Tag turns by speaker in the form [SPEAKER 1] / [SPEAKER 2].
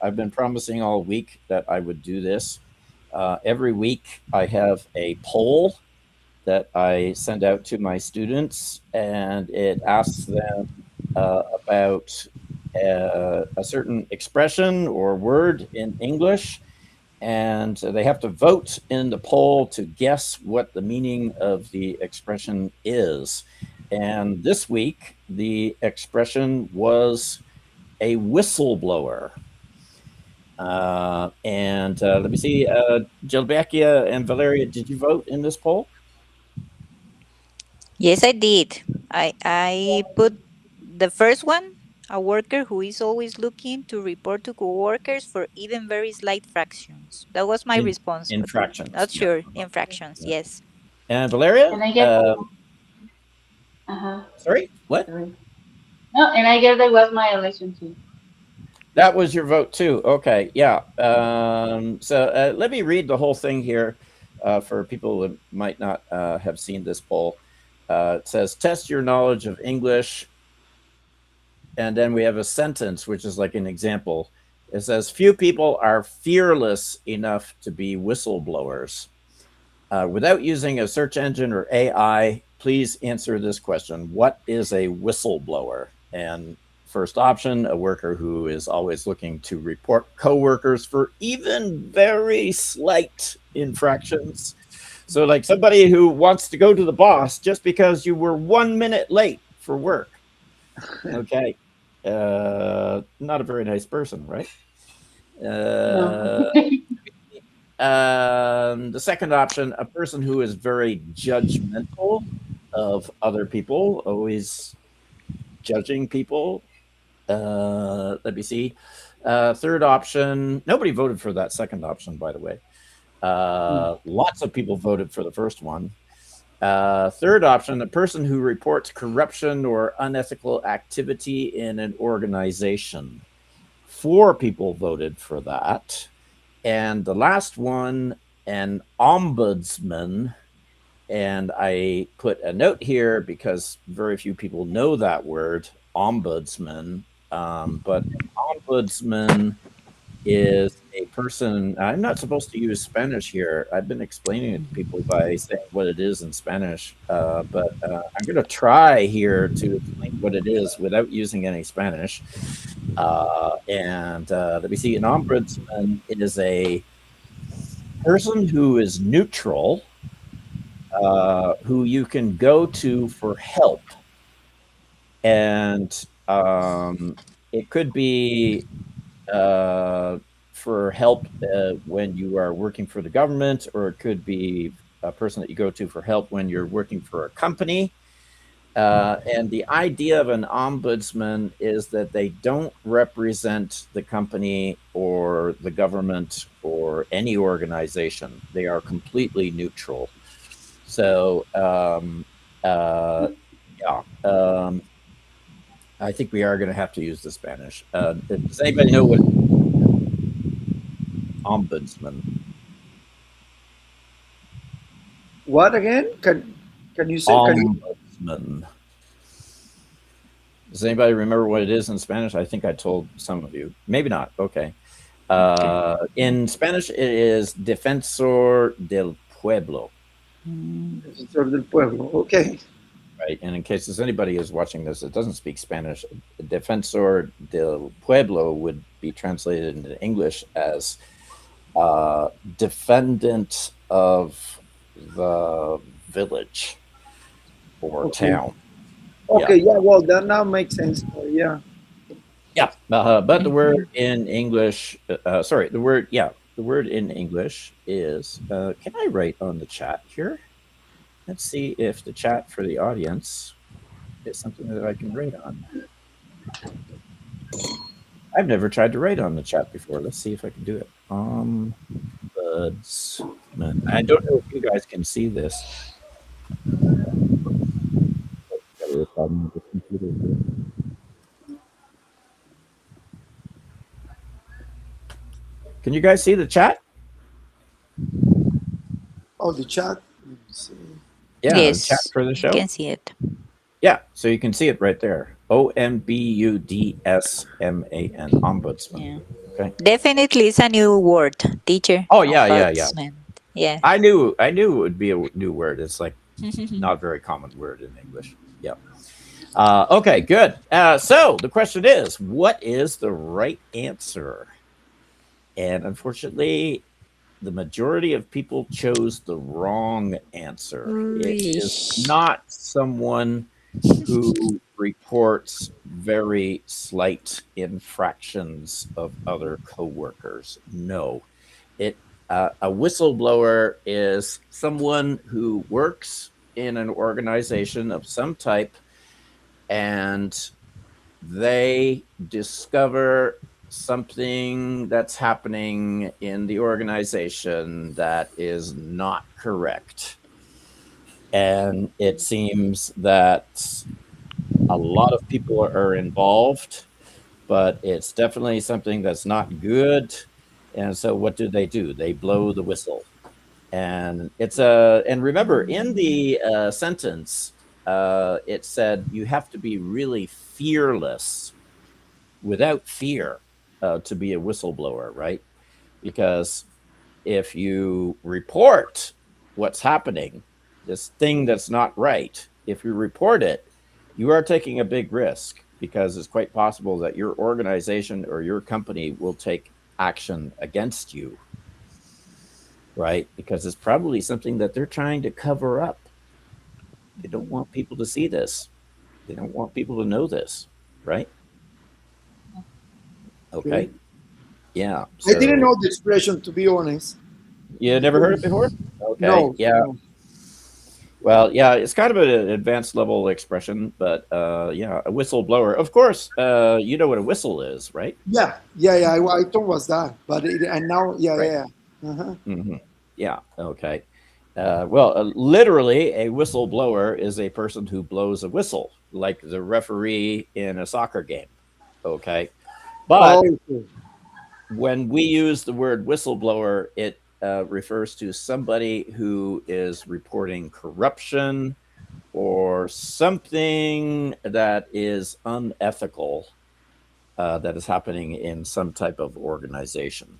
[SPEAKER 1] I've been promising all week that I would do this. Every week, I have a poll that I send out to my students, and it asks them about a certain expression or word in English, and they have to vote in the poll to guess what the meaning of the expression is. And this week, the expression was a whistleblower. And let me see, Gilbecchia and Valeria, did you vote in this poll?
[SPEAKER 2] Yes, I did. I put the first one, a worker who is always looking to report to coworkers for even very slight fractions. That was my
[SPEAKER 1] In
[SPEAKER 2] response, but
[SPEAKER 1] infractions,
[SPEAKER 2] not
[SPEAKER 1] yeah.
[SPEAKER 2] sure. Infractions,
[SPEAKER 1] Yeah.
[SPEAKER 2] yes.
[SPEAKER 1] And Valeria,
[SPEAKER 3] And I guess, uh-huh,
[SPEAKER 1] sorry, what?
[SPEAKER 3] sorry. No, and I guess that was my election too.
[SPEAKER 1] That was your vote too. Okay, yeah. So let me read the whole thing here for people who might not have seen this poll. It says, "Test your knowledge of English," and then we have a sentence which is like an example. It says, "Few people are fearless enough to be whistleblowers." Without using a search engine or AI, please answer this question: what is a whistleblower? And first option, a worker who is always looking to report coworkers for even very slight infractions. So, like somebody who wants to go to the boss just because you were 1 minute late for work. Okay. Not a very nice person, right?
[SPEAKER 3] No.
[SPEAKER 1] Uh, the second option, a person who is very judgmental of other people, always judging people. Let me see. Third option, nobody voted for that second option, by the way. Lots of people voted for the first one. Third option, a person who reports corruption or unethical activity in an organization. Four people voted for that. And the last one, an ombudsman. And I put a note here because very few people know that word, ombudsman. But an ombudsman is a person. I'm not supposed to use Spanish here. I've been explaining it to people by saying what it is in Spanish, but I'm going to try here to explain what it is without using any Spanish. And let me see. An ombudsman is a person who is neutral, who you can go to for help, and it could be uh, for help when you are working for the government, or it could be a person that you go to for help when you're working for a company. And the idea of an ombudsman is that they don't represent the company or the government or any organization. They are completely neutral. So, uh, yeah, I think we are going to have to use the Spanish. Does anybody know what ombudsman?
[SPEAKER 4] What again? Can you say? Can you?
[SPEAKER 1] Ombudsman. Does anybody remember what it is in Spanish? I think I told some of you. Maybe not. Okay.
[SPEAKER 2] Okay.
[SPEAKER 1] In Spanish, it is defensor del pueblo,
[SPEAKER 2] Mm.
[SPEAKER 4] Defensor del pueblo. Okay.
[SPEAKER 1] right? And in case there's anybody who's watching this that doesn't speak Spanish, defensor del pueblo would be translated into English as defendant of the village or
[SPEAKER 4] Okay.
[SPEAKER 1] town. Yeah.
[SPEAKER 4] Okay. Yeah. Well, that now makes sense. Yeah.
[SPEAKER 1] Yeah, but the word
[SPEAKER 2] Mhm.
[SPEAKER 1] in English, sorry, the word in English is, can I write on the chat here? Let's see if the chat for the audience is something that I can write on. I've never tried to write on the chat before. Let's see if I can do it. Ombudsman. I don't know if you guys can see this. Got a little problem with this computer here. Can you guys see the chat?
[SPEAKER 4] Oh, the chat. Let me see.
[SPEAKER 1] Yeah, the chat
[SPEAKER 2] Yes,
[SPEAKER 1] for the
[SPEAKER 2] I
[SPEAKER 1] show.
[SPEAKER 2] can see it.
[SPEAKER 1] Yeah, so you can see it right there. Ombudsman,
[SPEAKER 2] Yeah.
[SPEAKER 1] ombudsman. Okay.
[SPEAKER 2] Definitely, it's a new word, teacher.
[SPEAKER 1] Oh yeah, yeah, yeah.
[SPEAKER 2] Ombudsman. Yeah.
[SPEAKER 1] I knew it would be a new word. It's like not a very common word in English. Yeah. Okay, good. So the question is, what is the right answer? And unfortunately, the majority of people chose the wrong answer. It is not someone who reports very slight infractions of other coworkers. No, a whistleblower is someone who works in an organization of some type, and they discover something that's happening in the organization that is not correct. And it seems that a lot of people are involved, but it's definitely something that's not good. And so what do? They blow the whistle. And and remember in the sentence, it said you have to be really fearless, without fear, to be a whistleblower, right? Because if you report what's happening, this thing that's not right, if you report it, you are taking a big risk, because it's quite possible that your organization or your company will take action against you, right? Because it's probably something that they're trying to cover up. They don't want people to see this. They don't want people to know this, right? Okay. Yeah.
[SPEAKER 4] I didn't know the expression, to be honest.
[SPEAKER 1] You never heard it before? Okay.
[SPEAKER 4] No.
[SPEAKER 1] Yeah.
[SPEAKER 4] No.
[SPEAKER 1] Well, yeah, it's kind of an advanced level expression, but yeah, a whistleblower. Of course, you know what a whistle is, right?
[SPEAKER 4] Yeah. I thought was that, but and now,
[SPEAKER 1] Right.
[SPEAKER 4] yeah. Uh-huh.
[SPEAKER 1] Mm-hmm. Yeah. Okay. Well, literally, a whistleblower is a person who blows a whistle, like the referee in a soccer game. Okay. But
[SPEAKER 4] Okay.
[SPEAKER 1] when we use the word whistleblower, it refers to somebody who is reporting corruption or something that is unethical that is happening in some type of organization.